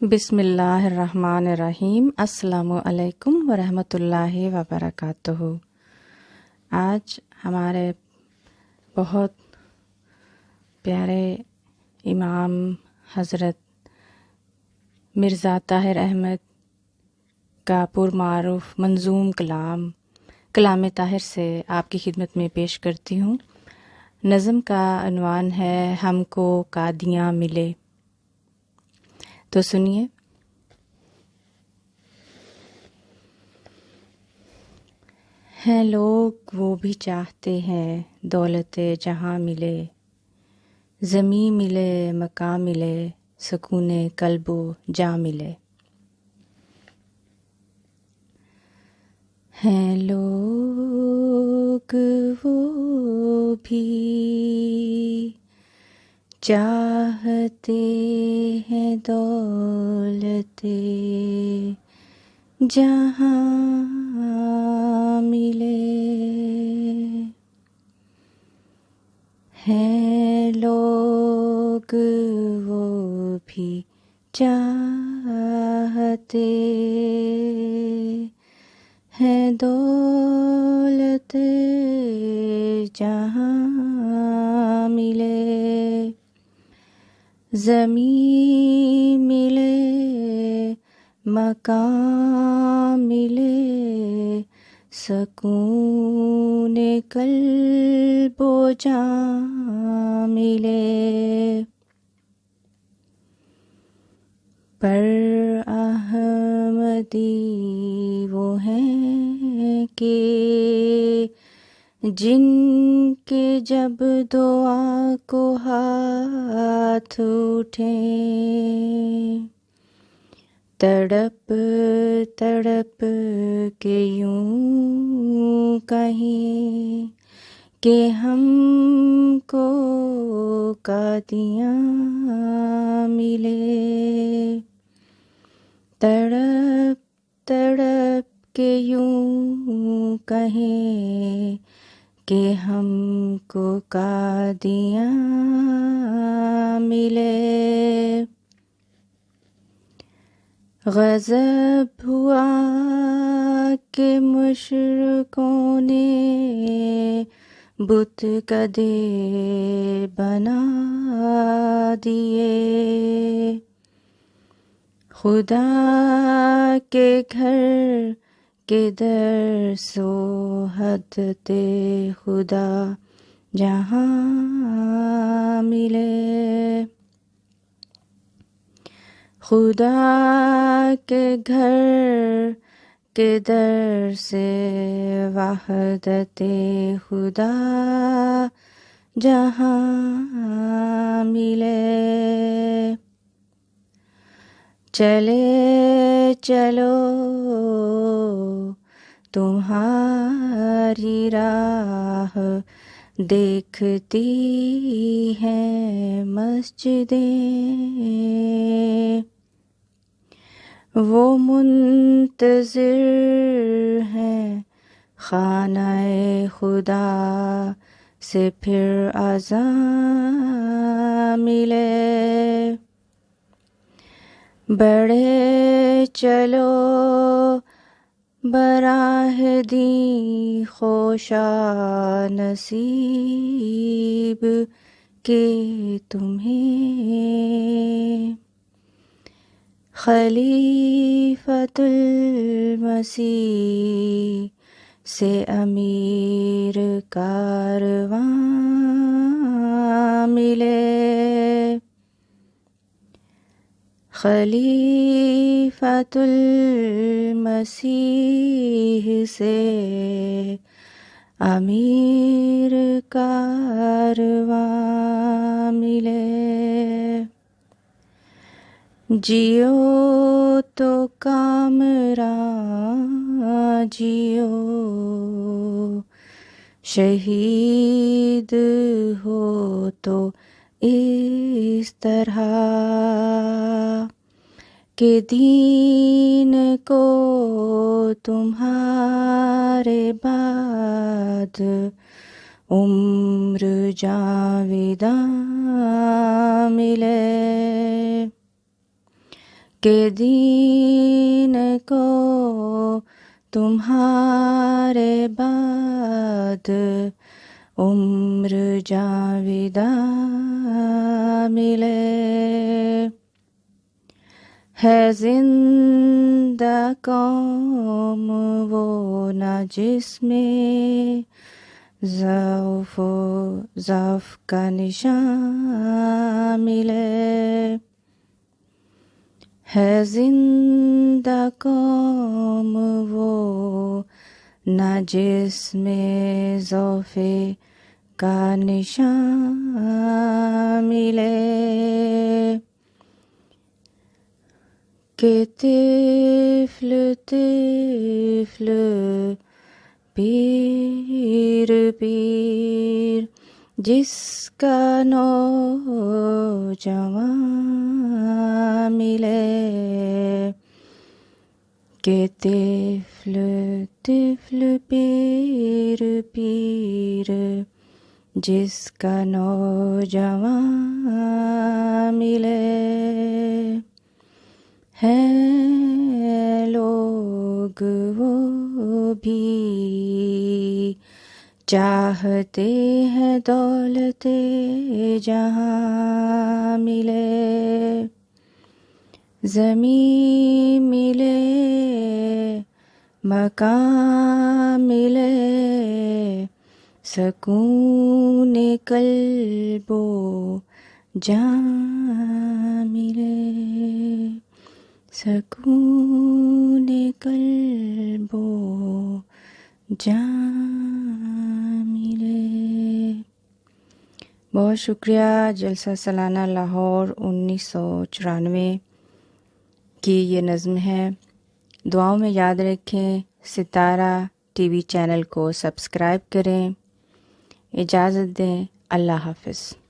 بسم اللہ الرحمن الرحیم۔ السلام علیکم ورحمۃ اللہ وبرکاتہ۔ آج ہمارے بہت پیارے امام حضرت مرزا طاہر احمد کا پرمعروف منظوم کلام طاہر سے آپ کی خدمت میں پیش کرتی ہوں۔ نظم کا عنوان ہے ہم کو قادیاں ملے، تو سنیے۔ ہیں لوگ وہ بھی چاہتے ہیں دولت جہاں ملے، زمیں ملے مکان ملے، سکون قلب و جاں ملے۔ ہیں لوگ وہ بھی چاہتے ہیں دولت جہاں ملے، ہیں لوگ وہ بھی چاہتے ہیں دولت جہاں ملے، زمین ملے مکان ملے، سکون قلب و جاں ملے۔ پر احمدی وہ ہیں کہ جن کے جب دعا کو ہاتھ اٹھیں، تڑپ تڑپ کے یوں کہیں کہ ہم کو قادیاں ملے، تڑپ تڑپ کے یوں کہیں کہ ہم کو قادیاں ملے۔ غضب ہوا کہ مشرکوں نے بت کدے بنا دیے، خدا کے گھر کے در سو حضرت خدا جہاں ملے، خدا کے گھر کے در سے وحدت خدا جہاں ملے۔ چلے چلو تمہاری راہ دیکھتی ہیں مسجدیں، وہ منتظر ہیں خانہ خدا سے پھر اذاں ملے۔ بڑھے چلو براہ دیں خوشا نصیب کہ تمہیں خلیفۃ المسیح سے امیر کارواں ملے، خلیفۃ المسیح سے امیر کارواں ملے۔ جیو تو کامراں جیو، شہید ہو تو اس طرح کہ دین کو تمہارے بعد عمر جاویداں ملے۔ کہ دین کو تمہارے بعد عمر جاویدہ ملے، ہے زندہ قوم وہ نہ جس میں ضعف و ضعف کا نشان ملے، ہے زندہ قوم وہ نہ جس میں ضعف کا نشان ملے، کہ طفل طفل پیر پیر جس کا نوجوان ملے، کہ طفل طفل پیر پیر جس کا نوجوان ملے، ہیں لوگ وہ بھی چاہتے ہیں دولت جہاں ملے، زمین ملے مکان ملے، سکون قلب و جان ملے، سکون قلب و جان ملے۔ بہت شکریہ۔ جلسہ سالانہ لاہور 1994 کی یہ نظم ہے۔ دعاؤں میں یاد رکھیں، ستارہ ٹی وی چینل کو سبسکرائب کریں۔ اجازت دیں، اللہ حافظ۔